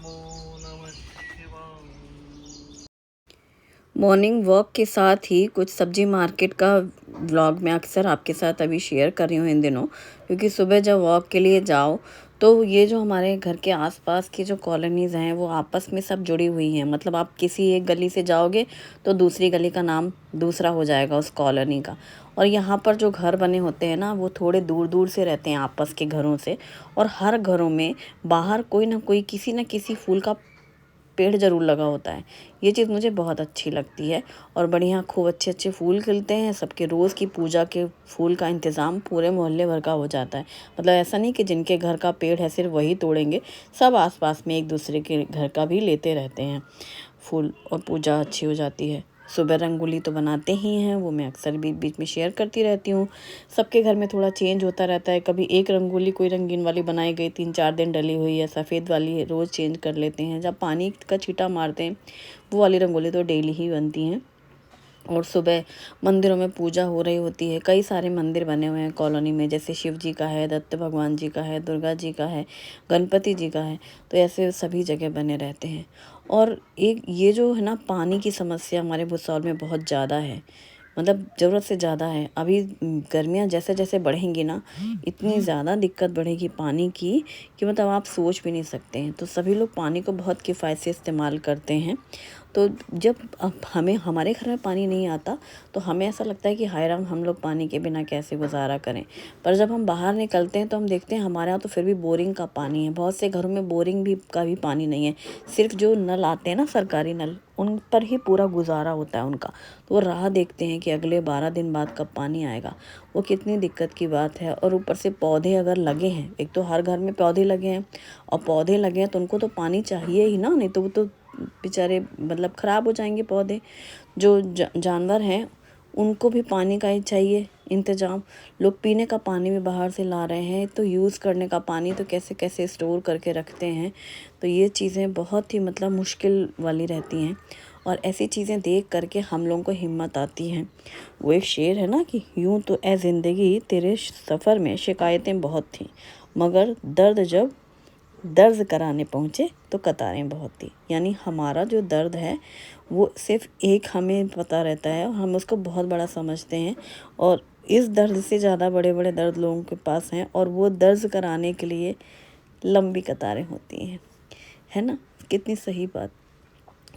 नमो नमः शिवाय। Morning walk के साथ ही कुछ सब्जी मार्केट का व्लॉग मैं अक्सर आपके साथ अभी शेयर कर रही हूँ इन दिनों, क्योंकि सुबह जब वॉक के लिए जाओ तो ये जो हमारे घर के आसपास की जो कॉलोनीज़ हैं वो आपस में सब जुड़ी हुई हैं। मतलब आप किसी एक गली से जाओगे तो दूसरी गली का नाम दूसरा हो जाएगा उस कॉलोनी का। और यहाँ पर जो घर बने होते हैं ना वो थोड़े दूर दूर से रहते हैं आपस के घरों से, और हर घरों में बाहर कोई ना कोई किसी न किसी फूल का पेड़ ज़रूर लगा होता है। ये चीज़ मुझे बहुत अच्छी लगती है। और बढ़िया खूब अच्छे अच्छे फूल खिलते हैं, सबके रोज़ की पूजा के फूल का इंतज़ाम पूरे मोहल्ले भर का हो जाता है। मतलब ऐसा नहीं कि जिनके घर का पेड़ है सिर्फ वही तोड़ेंगे, सब आसपास में एक दूसरे के घर का भी लेते रहते हैं फूल, और पूजा अच्छी हो जाती है। सुबह रंगोली तो बनाते ही हैं, वो मैं अक्सर बीच बीच में शेयर करती रहती हूँ। सबके घर में थोड़ा चेंज होता रहता है, कभी एक रंगोली कोई रंगीन वाली बनाई गई 3-4 दिन डली हुई है, सफ़ेद वाली रोज़ चेंज कर लेते हैं। जब पानी का छींटा मारते हैं वो वाली रंगोली तो डेली ही बनती हैं। और सुबह मंदिरों में पूजा हो रही होती है। कई सारे मंदिर बने हुए हैं कॉलोनी में, जैसे शिव जी का है, दत्त भगवान जी का है, दुर्गा जी का है, गणपति जी का है। तो ऐसे सभी जगह बने रहते हैं। और एक ये जो है ना, पानी की समस्या हमारे भुसावल में बहुत ज़्यादा है। मतलब ज़रूरत से ज़्यादा है। अभी गर्मियाँ जैसे जैसे बढ़ेंगी ना, इतनी ज़्यादा दिक्कत बढ़ेगी पानी की कि मतलब आप सोच भी नहीं सकते हैं। तो सभी लोग पानी को बहुत किफ़ायत से इस्तेमाल करते हैं। तो जब अब हमें हमारे घर में पानी नहीं आता तो हमें ऐसा लगता है कि हाय राम, हम लोग पानी के बिना कैसे गुजारा करें। पर जब हम बाहर निकलते हैं तो हम देखते हैं हमारे यहाँ तो फिर भी बोरिंग का पानी है। बहुत से घरों में बोरिंग भी का भी पानी नहीं है, सिर्फ जो नल आते हैं ना, सरकारी नल, उन पर ही पूरा गुजारा होता है उनका। तो वो राह देखते हैं कि अगले 12 दिन बाद कब पानी आएगा। वो कितनी दिक्कत की बात है। और ऊपर से पौधे अगर लगे हैं, एक तो हर घर में पौधे लगे हैं, और पौधे लगे हैं तो उनको तो पानी चाहिए ही ना, नहीं तो वो तो बेचारे मतलब ख़राब हो जाएंगे पौधे। जो जानवर हैं उनको भी पानी का ही चाहिए इंतज़ाम। लोग पीने का पानी भी बाहर से ला रहे हैं, तो यूज़ करने का पानी तो कैसे कैसे स्टोर करके रखते हैं। तो ये चीज़ें बहुत ही मतलब मुश्किल वाली रहती हैं। और ऐसी चीज़ें देख करके हम लोगों को हिम्मत आती है। वो एक शेर है ना कि यूं तो ए ज़िंदगी तेरे सफ़र में शिकायतें बहुत थीं, मगर दर्द जब दर्द कराने पहुँचे तो कतारें बहुत थी। यानी हमारा जो दर्द है वो सिर्फ एक हमें पता रहता है और हम उसको बहुत बड़ा समझते हैं। और इस दर्द से ज़्यादा बड़े बड़े दर्द लोगों के पास हैं, और वो दर्द कराने के लिए लंबी कतारें होती हैं। है ना? कितनी सही बात।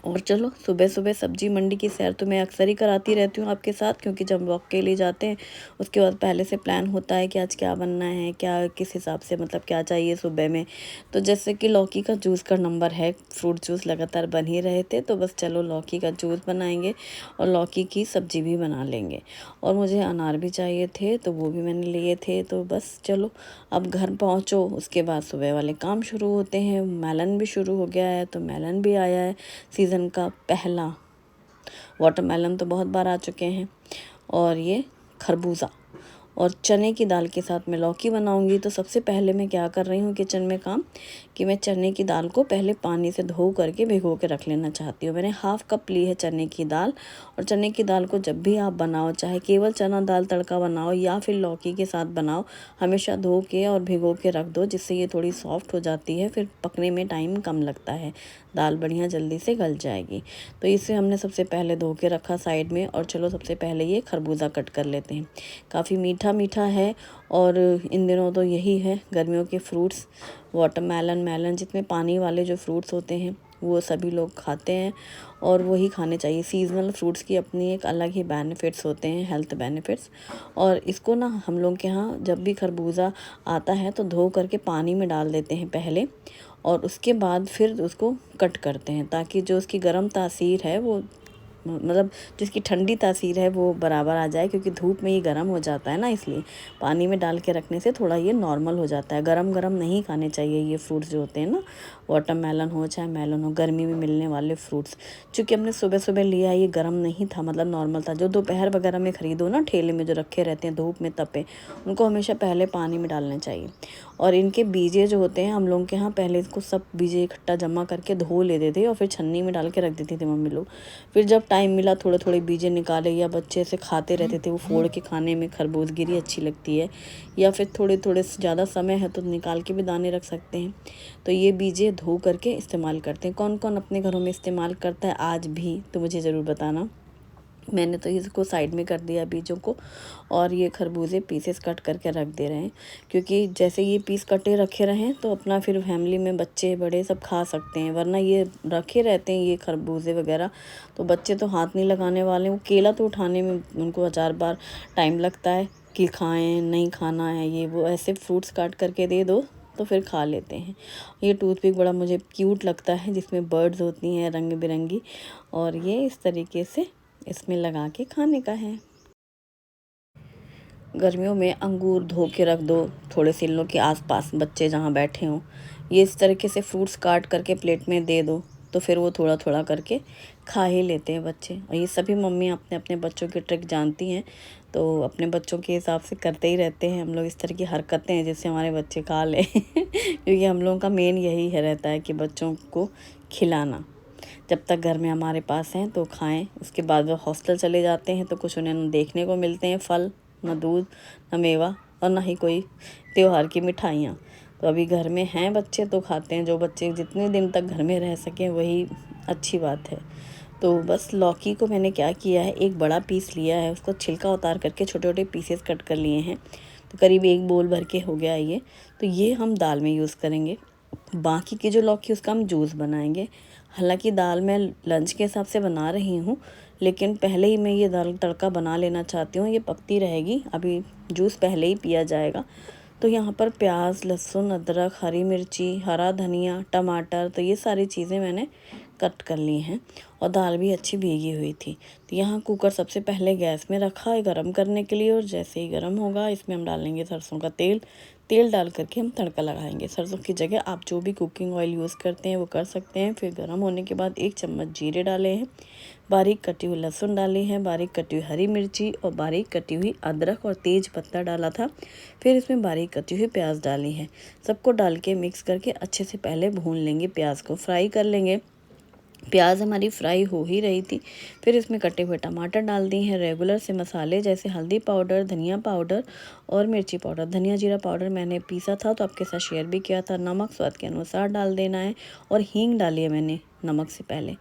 और चलो, सुबह सुबह सब्जी मंडी की सैर तो मैं अक्सर ही कराती रहती हूँ आपके साथ, क्योंकि जब वॉक के लिए जाते हैं उसके बाद पहले से प्लान होता है कि आज क्या बनना है, क्या किस हिसाब से मतलब क्या चाहिए सुबह में। तो जैसे कि लौकी का जूस का नंबर है, फ्रूट जूस लगातार बन ही रहे थे, तो बस चलो लौकी का जूस बनाएंगे और लौकी की सब्जी भी बना लेंगे। और मुझे अनार भी चाहिए थे तो वो भी मैंने लिए थे। तो बस चलो, अब घर पहुँचो, उसके बाद सुबह वाले काम शुरू होते हैं। मेलन भी शुरू हो गया है, तो मेलन भी आया है सीज़न का पहला। वाटरमेलन तो बहुत बार आ चुके हैं। और ये खरबूजा और चने की दाल के साथ मैं लौकी बनाऊंगी। तो सबसे पहले मैं क्या कर रही हूँ किचन में काम, कि मैं चने की दाल को पहले पानी से धो करके भिगो के रख लेना चाहती हूँ। मैंने 1/2 कप ली है चने की दाल। और चने की दाल को जब भी आप बनाओ, चाहे केवल चना दाल तड़का बनाओ या फिर लौकी के साथ बनाओ, हमेशा धो के और भिगो के रख दो, जिससे ये थोड़ी सॉफ्ट हो जाती है, फिर पकने में टाइम कम लगता है, दाल बढ़िया जल्दी से गल जाएगी। तो इसे हमने सबसे पहले धो के रखा साइड में। और चलो सबसे पहले ये खरबूजा कट कर लेते हैं। काफ़ी मीठा मीठा है, और इन दिनों तो यही है गर्मियों के फ्रूट्स, वाटरमेलन, मेलन, जितने पानी वाले जो फ्रूट्स होते हैं वो सभी लोग खाते हैं, और वही खाने चाहिए। सीजनल फ्रूट्स की अपनी एक अलग ही बेनिफिट्स होते हैं, हेल्थ बेनिफिट्स। और इसको ना हम लोग के यहाँ जब भी खरबूजा आता है तो धो करके पानी में डाल देते हैं पहले, और उसके बाद फिर उसको कट करते हैं, ताकि जो उसकी गर्म तासीर है वो मतलब जिसकी ठंडी तासीर है वो बराबर आ जाए, क्योंकि धूप में ये गर्म हो जाता है ना, इसलिए पानी में डाल के रखने से थोड़ा ये नॉर्मल हो जाता है। गरम गरम नहीं खाने चाहिए ये फ्रूट्स जो होते हैं ना, वाटरमेलन हो चाहे मेलन हो, गर्मी में मिलने वाले फ्रूट्स। चूँकि हमने सुबह सुबह लिया, ये गर्म नहीं था, मतलब नॉर्मल था। जो दोपहर वगैरह में ख़रीदो ना ठेले में जो रखे रहते हैं धूप में तपे, उनको हमेशा पहले पानी में डालना चाहिए। और इनके बीजे जो होते हैं, हम लोगों के यहाँ पहले इसको सब बीजे इकट्ठा जमा करके धो लेते थे और फिर छन्नी में डाल के रख देती थी मम्मी लोग। फिर जब टाइम मिला थोड़े थोड़े बीजे निकाले, या बच्चे ऐसे खाते रहते थे, वो फोड़ के खाने में खरबूजगिरी अच्छी लगती है, या फिर थोड़े थोड़े ज़्यादा समय है तो निकाल के भी दाने रख सकते हैं। तो ये बीजे धो करके इस्तेमाल करते हैं। कौन कौन अपने घरों में इस्तेमाल करता है आज भी, तो मुझे ज़रूर बताना। मैंने तो इसको साइड में कर दिया बीजों को, और ये खरबूजे पीसेस कट करके रख दे रहे हैं, क्योंकि जैसे ये पीस कटे रखे रहें तो अपना फिर फैमिली में बच्चे बड़े सब खा सकते हैं, वरना ये रखे रहते हैं ये खरबूजे वगैरह तो बच्चे तो हाथ नहीं लगाने वाले। वो केला तो उठाने में उनको 1000 बार टाइम लगता है कि खाएँ नहीं खाना है ये वो, ऐसे फ्रूट्स काट करके दे दो तो फिर खा लेते हैं। ये टूथपिक बड़ा मुझे क्यूट लगता है, जिसमें बर्ड्स होती हैं रंग बिरंगी, और ये इस तरीके से इसमें लगा के खाने का है। गर्मियों में अंगूर धो के रख दो थोड़े से इन लोग के आसपास, बच्चे जहाँ बैठे हों, ये इस तरीके से फ्रूट्स काट करके प्लेट में दे दो तो फिर वो थोड़ा थोड़ा करके खा ही लेते हैं बच्चे। और ये सभी मम्मी अपने अपने बच्चों की ट्रिक जानती हैं, तो अपने बच्चों के हिसाब से करते ही रहते हैं हम लोग इस तरह की हरकतें हैं जिससे हमारे बच्चे खा लें क्योंकि हम लोगों का मेन यही है रहता है कि बच्चों को खिलाना। जब तक घर में हमारे पास हैं तो खाएं, उसके बाद वो हॉस्टल चले जाते हैं तो कुछ उन्हें देखने को मिलते हैं फल, ना दूध, ना मेवा, और ना ही कोई त्योहार की मिठाइयाँ। तो अभी घर में हैं बच्चे तो खाते हैं, जो बच्चे जितने दिन तक घर में रह सकें वही अच्छी बात है। तो बस लौकी को मैंने क्या किया है, एक बड़ा पीस लिया है, उसको छिलका उतार करके छोटे छोटे पीसेस कट कर लिए हैं, तो करीब 1 बोल भर के हो गया है ये। तो ये हम दाल में यूज़ करेंगे। बाकी की जो लौकी उसका हम जूस बनाएंगे। हालांकि दाल मैं लंच के हिसाब से बना रही हूँ, लेकिन पहले ही मैं ये दाल तड़का बना लेना चाहती हूँ, ये पकती रहेगी, अभी जूस पहले ही पिया जाएगा। तो यहाँ पर प्याज, लहसुन, अदरक, हरी मिर्ची, हरा धनिया, टमाटर, तो ये सारी चीज़ें मैंने कट कर ली हैं, और दाल भी अच्छी भीगी हुई थी। तो यहाँ कुकर सबसे पहले गैस में रखा है गरम करने के लिए, और जैसे ही गरम होगा इसमें हम डालेंगे सरसों का तेल। तेल डाल करके हम तड़का लगाएंगे। सरसों की जगह आप जो भी कुकिंग ऑयल यूज़ करते हैं वो कर सकते हैं। फिर गरम होने के बाद 1 चम्मच जीरे डाले हैं, बारीक कटी हुई लहसुन डाली है, बारीक कटी हुई हरी मिर्ची और बारीक कटी हुई अदरक और तेज पत्ता डाला था। फिर इसमें बारीक कटी हुई प्याज डाली है। सबको डाल के मिक्स करके अच्छे से पहले भून लेंगे, प्याज को फ्राई कर लेंगे। प्याज हमारी फ्राई हो ही रही थी, फिर इसमें कटे हुए टमाटर डाल दिए हैं। रेगुलर से मसाले जैसे हल्दी पाउडर, धनिया पाउडर और मिर्ची पाउडर, धनिया जीरा पाउडर मैंने पीसा था तो आपके साथ शेयर भी किया था। नमक स्वाद के अनुसार डाल देना है, और हींग डाली है मैंने नमक से पहले।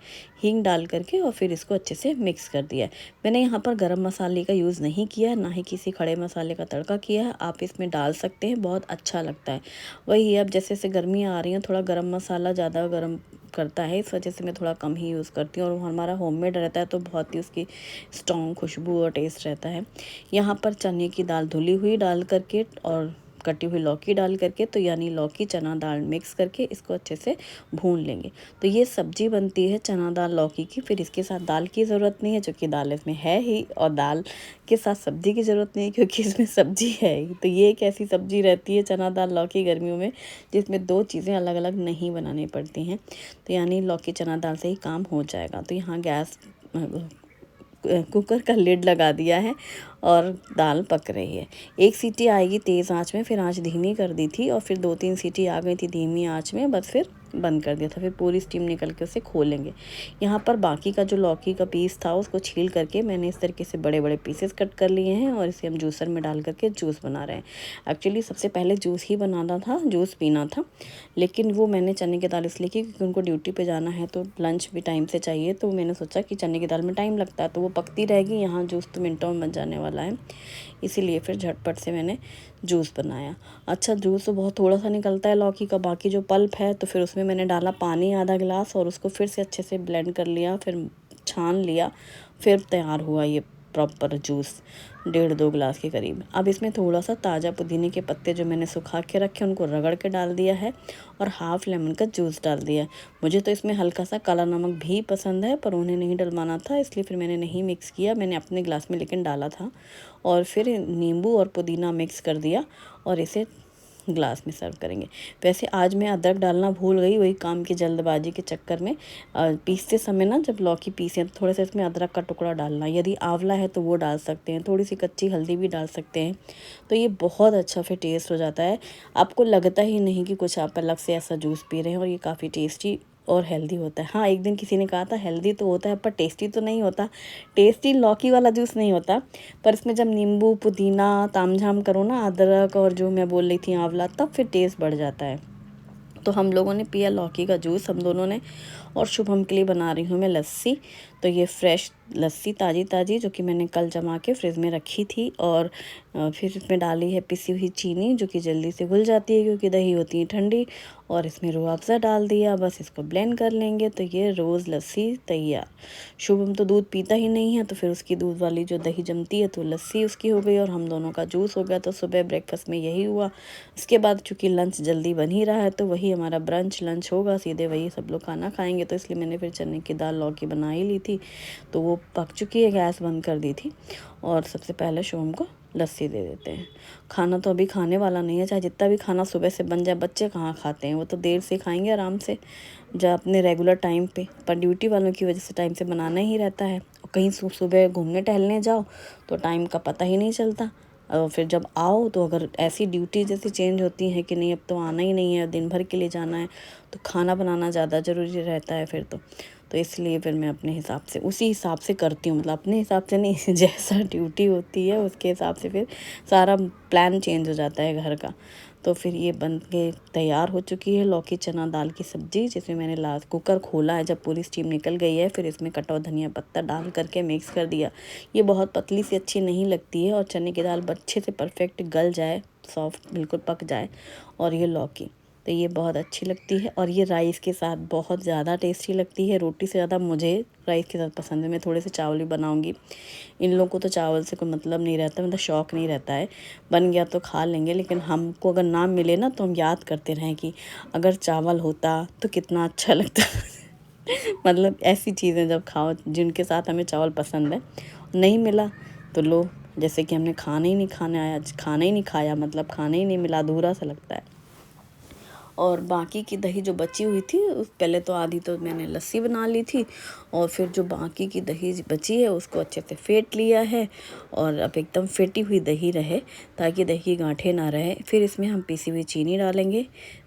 हींग डाल करके और फिर इसको अच्छे से मिक्स कर दिया है। मैंने यहाँ पर गरम मसाले का यूज़ नहीं किया है, ना ही किसी खड़े मसाले का तड़का किया है। आप इसमें डाल सकते हैं, बहुत अच्छा लगता है। वही अब जैसे जैसे गर्मियाँ आ रही हैं, थोड़ा गरम मसाला ज़्यादा गर्म करता है, इस वजह से मैं थोड़ा कम ही यूज़ करती हूँ, और हमारा होममेड रहता है तो बहुत ही उसकी स्ट्रॉन्ग खुशबू और टेस्ट रहता है। यहाँ पर चने की दाल धुली हुई डाल करके और कटी हुई लौकी डाल करके, तो यानी लौकी चना दाल मिक्स करके इसको अच्छे से भून लेंगे। तो ये सब्जी बनती है चना दाल लौकी की। फिर इसके साथ दाल की ज़रूरत नहीं है, क्योंकि दाल इसमें है ही, और दाल के साथ सब्जी की ज़रूरत नहीं है क्योंकि इसमें सब्जी है ही। तो ये एक ऐसी सब्जी रहती है चना दाल लौकी गर्मियों में, जिसमें 2 चीज़ें अलग अलग नहीं बनानी पड़ती हैं। तो यानी लौकी चना दाल से ही काम हो जाएगा। तो यहाँ गैस कुकर का लिड लगा दिया है और दाल पक रही है। 1 सीटी आएगी तेज़ आंच में, फिर आंच धीमी कर दी थी, और फिर 2-3 सीटी आ गई थी धीमी आंच में, बस फिर बंद कर दिया था। फिर पूरी स्टीम निकल के उसे खोलेंगे। यहाँ पर बाकी का जो लौकी का पीस था उसको छील करके मैंने इस तरीके से बड़े बड़े पीसेस कट कर लिए हैं, और इसे हम जूसर में डाल करके जूस बना रहे हैं। एक्चुअली सबसे पहले जूस ही बनाना था, जूस पीना था, लेकिन वो मैंने चने की दाल इसलिए की क्योंकि उनको ड्यूटी पे जाना है तो लंच भी टाइम से चाहिए, तो मैंने सोचा कि चने की दाल में टाइम लगता है तो वो पकती रहेगी, यहाँ जूस तो मिनटों में बन जाने वाला है, इसीलिए फिर झटपट से मैंने जूस बनाया। अच्छा, जूस तो बहुत थोड़ा सा निकलता है लौकी का, बाकी जो पल्प है तो फिर उसमें मैंने डाला पानी आधा गिलास, और उसको फिर से अच्छे से ब्लेंड कर लिया, फिर छान लिया, फिर तैयार हुआ ये प्रॉपर जूस 1.5-2 गिलास के करीब। अब इसमें थोड़ा सा ताज़ा पुदीने के पत्ते जो मैंने सुखा के रखे उनको रगड़ के डाल दिया है, और हाफ़ लेमन का जूस डाल दिया है। मुझे तो इसमें हल्का सा काला नमक भी पसंद है, पर उन्हें नहीं डलवाना था इसलिए फिर मैंने नहीं मिक्स किया, मैंने अपने गिलास में लेकिन डाला था। और फिर नींबू और पुदीना मिक्स कर दिया, और इसे ग्लास में सर्व करेंगे। वैसे आज मैं अदरक डालना भूल गई, वही काम की जल्दबाजी के चक्कर में। पीसते समय ना जब लौकी पीसें तो थोड़ा सा इसमें अदरक का टुकड़ा डालना, यदि आंवला है तो वो डाल सकते हैं, थोड़ी सी कच्ची हल्दी भी डाल सकते हैं, तो ये बहुत अच्छा फिर टेस्ट हो जाता है। आपको लगता ही नहीं कि कुछ आप अलग से ऐसा जूस पी रहे हैं, और ये काफ़ी टेस्टी और हेल्दी होता है। हाँ, एक दिन किसी ने कहा था हेल्दी तो होता है पर टेस्टी तो नहीं होता। टेस्टी लौकी वाला जूस नहीं होता, पर इसमें जब नींबू पुदीना ताम झाम करो ना, अदरक और जो मैं बोल रही थी आंवला, तब फिर टेस्ट बढ़ जाता है। तो हम लोगों ने पिया लौकी का जूस हम दोनों ने। और शुभम के लिए बना रही हूँ मैं लस्सी। तो ये फ्रेश लस्सी ताज़ी ताज़ी जो कि मैंने कल जमा के फ्रिज में रखी थी, और फिर इसमें डाली है पिसी हुई चीनी जो कि जल्दी से घुल जाती है क्योंकि दही होती है ठंडी, और इसमें रूह अफ़ज़ा डाल दिया। बस इसको ब्लेंड कर लेंगे तो ये रोज़ लस्सी तैयार। शुभम तो दूध पीता ही नहीं है, तो फिर उसकी दूध वाली जो दही जमती है तो लस्सी उसकी हो गई और हम दोनों का जूस हो गया। तो सुबह ब्रेकफास्ट में यही हुआ। इसके बाद चूँकि लंच जल्दी बन ही रहा है तो वही हमारा ब्रंच लंच होगा, सीधे वही सब लोग खाना खाएंगे। तो इसलिए मैंने फिर चने की दाल लौकी बना ही ली थी, तो वो पक चुकी है, गैस बंद कर दी थी। और सबसे पहले शुभम को लस्सी दे देते हैं। खाना तो अभी खाने वाला नहीं है, चाहे जितना भी खाना सुबह से बन जाए, बच्चे कहाँ खाते हैं, वो तो देर से खाएंगे आराम से जब अपने रेगुलर टाइम पे। पर ड्यूटी वालों की वजह से टाइम से बनाना ही रहता है, और कहीं सुबह घूमने टहलने जाओ तो टाइम का पता ही नहीं चलता। और फिर जब आओ तो अगर ऐसी ड्यूटी जैसी चेंज होती है कि नहीं अब तो आना ही नहीं है, दिन भर के लिए जाना है, तो खाना बनाना ज़्यादा ज़रूरी रहता है फिर तो इसलिए फिर मैं अपने हिसाब से उसी हिसाब से करती हूँ, मतलब अपने हिसाब से नहीं जैसा ड्यूटी होती है उसके हिसाब से फिर सारा प्लान चेंज हो जाता है घर का। तो फिर ये बन के तैयार हो चुकी है लौकी चना दाल की सब्ज़ी, जिसमें मैंने लास्ट कुकर खोला है, जब पूरी स्टीम निकल गई है फिर इसमें कटा हुआ धनिया पत्ता डाल करके मिक्स कर दिया। ये बहुत पतली सी अच्छी नहीं लगती है, और चने की दाल अच्छे से परफेक्ट गल जाए, सॉफ्ट बिल्कुल पक जाए, और ये लौकी तो ये बहुत अच्छी लगती है। और ये राइस के साथ बहुत ज़्यादा टेस्टी लगती है, रोटी से ज़्यादा मुझे राइस के साथ पसंद है। मैं थोड़े से चावल भी बनाऊंगी, इन लोगों को तो चावल से कोई मतलब नहीं रहता, मतलब शौक़ नहीं रहता है, बन गया तो खा लेंगे, लेकिन हमको अगर ना मिले ना तो हम याद करते रहें कि अगर चावल होता तो कितना अच्छा लगता मतलब ऐसी चीज़ें जब खाओ जिनके साथ हमें चावल पसंद है, नहीं मिला तो लो, जैसे कि हमने खाना ही नहीं खाया, मतलब खाना ही नहीं मिला, अधूरा सा लगता है। और बाकी की दही जो बची हुई थी उस पहले तो आधी तो मैंने लस्सी बना ली थी, और फिर जो बाकी की दही बची है उसको अच्छे से फेंट लिया है, और अब एकदम फेंटी हुई दही रहे ताकि दही गांठे ना रहे। फिर इसमें हम पीसी हुई चीनी डालेंगे,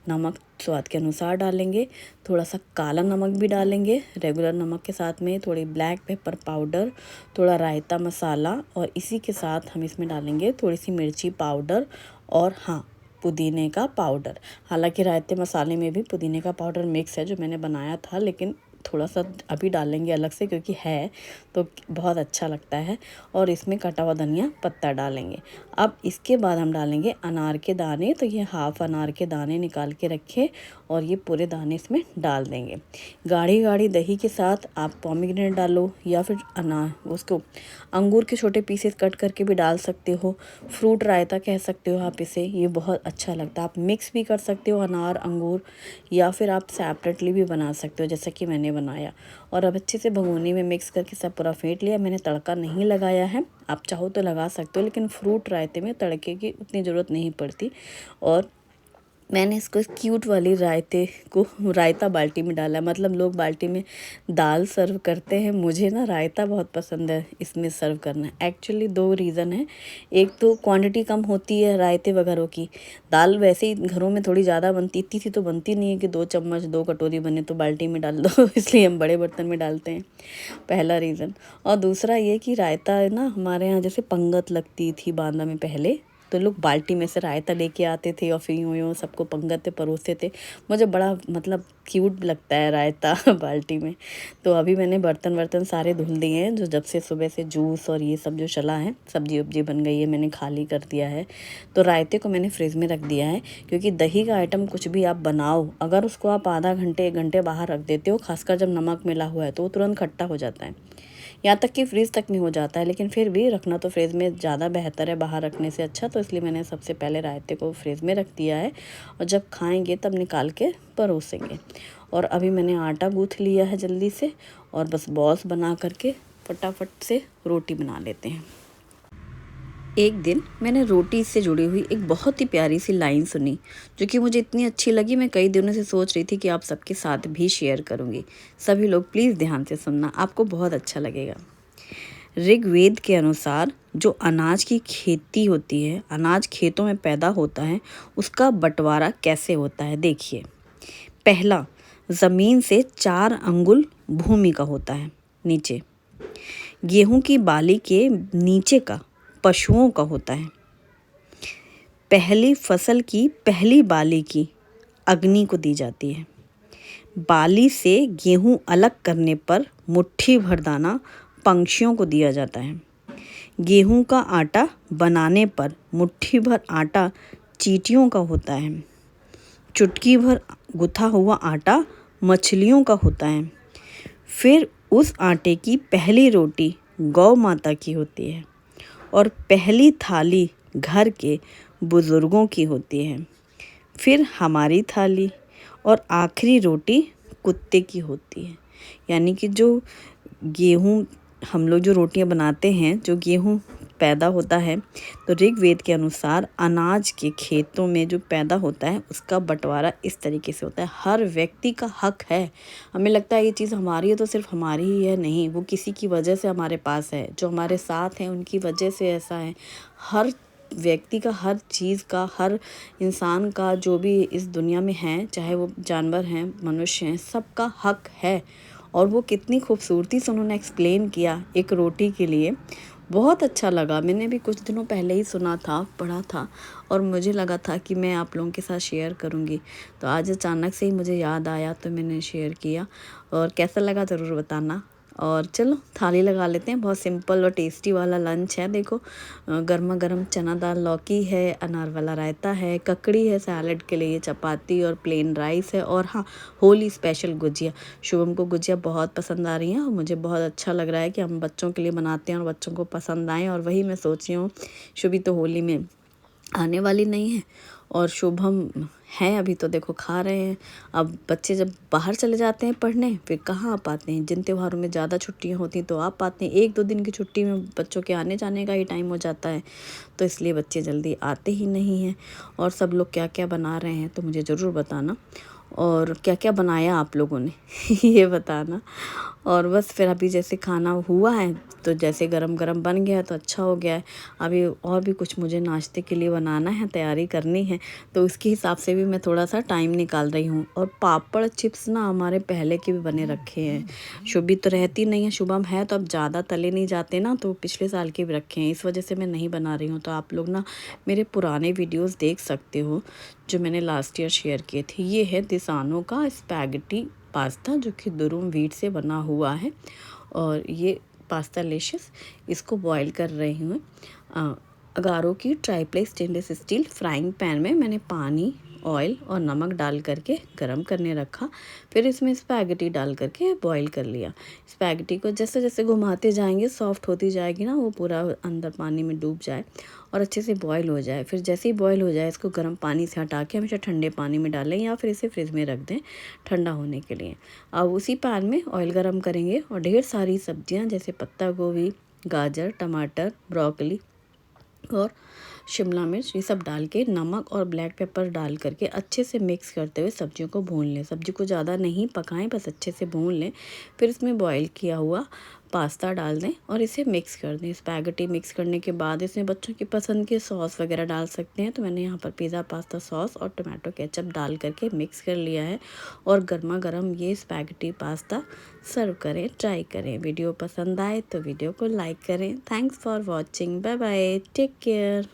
नमक स्वाद के अनुसार डालेंगे, थोड़ा सा काला नमक भी डालेंगे रेगुलर नमक के साथ में, थोड़ी ब्लैक पेपर पाउडर, थोड़ा रायता मसाला, और इसी के साथ हम इसमें डालेंगे थोड़ी सी मिर्ची पाउडर, और हाँ पुदीने का पाउडर। हालांकि रायते मसाले में भी पुदीने का पाउडर मिक्स है जो मैंने बनाया था, लेकिन थोड़ा सा अभी डालेंगे अलग से क्योंकि है तो बहुत अच्छा लगता है। और इसमें कटा हुआ धनिया पत्ता डालेंगे। अब इसके बाद हम डालेंगे अनार के दाने, तो ये हाफ अनार के दाने निकाल के रखे और ये पूरे दाने इसमें डाल देंगे। गाढ़ी गाढ़ी दही के साथ आप पोमीग्रेनेट डालो, या फिर उसको अंगूर के छोटे पीसेस कट करके भी डाल सकते हो, फ्रूट रायता कह सकते हो आप इसे, ये बहुत अच्छा लगता है। आप मिक्स भी कर सकते हो अनार अंगूर, या फिर आप सेपरेटली भी बना सकते हो जैसा कि मैंने बनाया। और अब अच्छे से भगोनी में मिक्स करके सब पूरा फेंट लिया। मैंने तड़का नहीं लगाया है, आप चाहो तो लगा सकते हो, लेकिन फ्रूट रायते में तड़के की उतनी ज़रूरत नहीं पड़ती। और मैंने इसको क्यूट वाली रायता बाल्टी में डाला, मतलब लोग बाल्टी में दाल सर्व करते हैं, मुझे ना रायता बहुत पसंद है इसमें सर्व करना। एक्चुअली 2 रीज़न है, एक तो क्वांटिटी कम होती है रायते वगैरह की, दाल वैसे ही घरों में थोड़ी ज़्यादा बनती, इतनी सी तो बनती नहीं है कि 2 चम्मच 2 कटोरी बने तो बाल्टी में डाल दो इसलिए हम बड़े बर्तन में डालते हैं, पहला रीज़न। और दूसरा ये कि रायता है ना, हमारे यहाँ जैसे पंगत लगती थी बांदा में पहले, तो लोग बाल्टी में से रायता लेके आते थे और फिर यूँ सबको पंगत पे परोसते थे। मुझे बड़ा मतलब क्यूट लगता है रायता बाल्टी में। तो अभी मैंने बर्तन सारे धुल दिए हैं, जो जब से सुबह से जूस और ये सब जो चला है, सब्जी वब्जी बन गई है, मैंने खाली कर दिया है। तो रायते को मैंने फ्रिज में रख दिया है, क्योंकि दही का आइटम कुछ भी आप बनाओ, अगर उसको आप आधा घंटे 1 घंटे बाहर रख देते हो, खासकर जब नमक मिला हुआ है, तो वो तुरंत खट्टा हो जाता है, यहाँ तक कि फ्रीज़ तक में हो जाता है। लेकिन फिर भी रखना तो फ्रिज में ज़्यादा बेहतर है बाहर रखने से अच्छा, तो इसलिए मैंने सबसे पहले रायते को फ्रिज में रख दिया है, और जब खाएंगे तब निकाल के परोसेंगे। और अभी मैंने आटा गूँथ लिया है जल्दी से, और बस बॉल्स बना करके फटाफट से रोटी बना लेते हैं। एक दिन मैंने रोटी से जुड़ी हुई एक बहुत ही प्यारी सी लाइन सुनी, जो कि मुझे इतनी अच्छी लगी, मैं कई दिनों से सोच रही थी कि आप सबके साथ भी शेयर करूंगी। सभी लोग प्लीज़ ध्यान से सुनना, आपको बहुत अच्छा लगेगा। ऋग्वेद के अनुसार जो अनाज की खेती होती है, अनाज खेतों में पैदा होता है, उसका बंटवारा कैसे होता है देखिए। पहला, ज़मीन से 4 अंगुल भूमि का होता है नीचे। गेहूं की बाली के नीचे का पशुओं का होता है। पहली फसल की पहली बाली की अग्नि को दी जाती है। बाली से गेहूं अलग करने पर मुट्ठी भर दाना पंछियों को दिया जाता है। गेहूं का आटा बनाने पर मुट्ठी भर आटा चींटियों का होता है। चुटकी भर गुथा हुआ आटा मछलियों का होता है। फिर उस आटे की पहली रोटी गौ माता की होती है और पहली थाली घर के बुजुर्गों की होती है। फिर हमारी थाली और आखिरी रोटी कुत्ते की होती है। यानी कि जो गेहूं हम लोग जो रोटियां बनाते हैं, जो गेहूं पैदा होता है, तो ऋग्वेद के अनुसार अनाज के खेतों में जो पैदा होता है उसका बंटवारा इस तरीके से होता है। हर व्यक्ति का हक है। हमें लगता है ये चीज़ हमारी है तो सिर्फ हमारी ही है, नहीं, वो किसी की वजह से हमारे पास है, जो हमारे साथ हैं उनकी वजह से ऐसा है। हर व्यक्ति का, हर चीज़ का, हर इंसान का, जो भी इस दुनिया में है, चाहे वो जानवर हैं, मनुष्य हैं, सबका हक है। और वो कितनी खूबसूरती से उन्होंने एक्सप्लेन किया एक रोटी के लिए, बहुत अच्छा लगा। मैंने भी कुछ दिनों पहले ही सुना था, पढ़ा था, और मुझे लगा था कि मैं आप लोगों के साथ शेयर करूंगी, तो आज अचानक से ही मुझे याद आया तो मैंने शेयर किया। और कैसा लगा ज़रूर बताना। और चलो थाली लगा लेते हैं। बहुत सिंपल और टेस्टी वाला लंच है। देखो, गर्मा गर्म चना दाल लौकी है, अनार वाला रायता है, ककड़ी है सैलड के लिए, चपाती और प्लेन राइस है, और हाँ, होली स्पेशल गुजिया। शुभम को गुजिया बहुत पसंद आ रही हैं और मुझे बहुत अच्छा लग रहा है कि हम बच्चों के लिए बनाते हैं और बच्चों को पसंद आएँ। और वही मैं सोच रही हूँ, शुभी तो होली में आने वाली नहीं है और शुभम है अभी, तो देखो खा रहे हैं। अब बच्चे जब बाहर चले जाते हैं पढ़ने, फिर कहाँ आ पाते हैं। जिन त्योहारों में ज़्यादा छुट्टियाँ होती हैं तो आ पाते हैं। 1-2 दिन की छुट्टी में बच्चों के आने जाने का ही टाइम हो जाता है, तो इसलिए बच्चे जल्दी आते ही नहीं हैं। और सब लोग क्या क्या बना रहे हैं तो मुझे ज़रूर बताना, और क्या क्या बनाया आप लोगों ने ये बताना। और बस फिर अभी जैसे खाना हुआ है तो जैसे गरम गरम बन गया तो अच्छा हो गया है। अभी और भी कुछ मुझे नाश्ते के लिए बनाना है, तैयारी करनी है, तो उसके हिसाब से भी मैं थोड़ा सा टाइम निकाल रही हूँ। और पापड़ चिप्स ना हमारे पहले के भी बने रखे हैं। शुभी तो रहती नहीं है, शुभम है तो अब ज़्यादा तले नहीं जाते ना, तो पिछले साल के भी रखे हैं, इस वजह से मैं नहीं बना रही हूँ। तो आप लोग ना मेरे पुराने वीडियोज़ देख सकते हो जो मैंने लास्ट ईयर शेयर किए थे। ये है दिसानो का स्पैगेटी पास्ता, जो कि दुरुम व्हीट से बना हुआ है। और ये पास्ता लेशियस, इसको बॉईल कर रही हूँ। अगारो की tri-ply stainless steel frying pan में मैंने पानी, ऑयल और नमक डाल करके गरम करने रखा। फिर इसमें स्पैगेटी डाल करके बॉईल कर लिया। स्पैगेटी को जैसे जैसे घुमाते जाएंगे सॉफ्ट होती जाएगी ना, वो पूरा अंदर पानी में डूब जाए और अच्छे से बॉईल हो जाए। फिर जैसे ही बॉईल हो जाए, इसको गर्म पानी से हटा के हमेशा ठंडे पानी में डालें या फिर इसे फ्रिज में रख दें ठंडा होने के लिए। अब उसी पैन में ऑयल गरम करेंगे और ढेर सारी सब्जियां जैसे पत्ता गोभी, गाजर, टमाटर, ब्रोकली और शिमला मिर्च, ये सब डाल के नमक और ब्लैक पेपर डाल करके अच्छे से मिक्स करते हुए सब्जियों को भून लें। सब्जी को ज़्यादा नहीं पकाएं, बस अच्छे से भून लें। फिर इसमें बॉईल किया हुआ पास्ता डाल दें और इसे मिक्स कर दें। स्पैगेटी मिक्स करने के बाद इसमें बच्चों की पसंद के सॉस वगैरह डाल सकते हैं, तो मैंने यहाँ पर पिज़्ज़ा पास्ता सॉस और टमाटो केचप डाल करके मिक्स कर लिया है। और गर्मा गर्म ये स्पैगेटी पास्ता सर्व करें, ट्राई करें। वीडियो पसंद आए तो वीडियो को लाइक करें। Thanks for watching, bye bye, take care.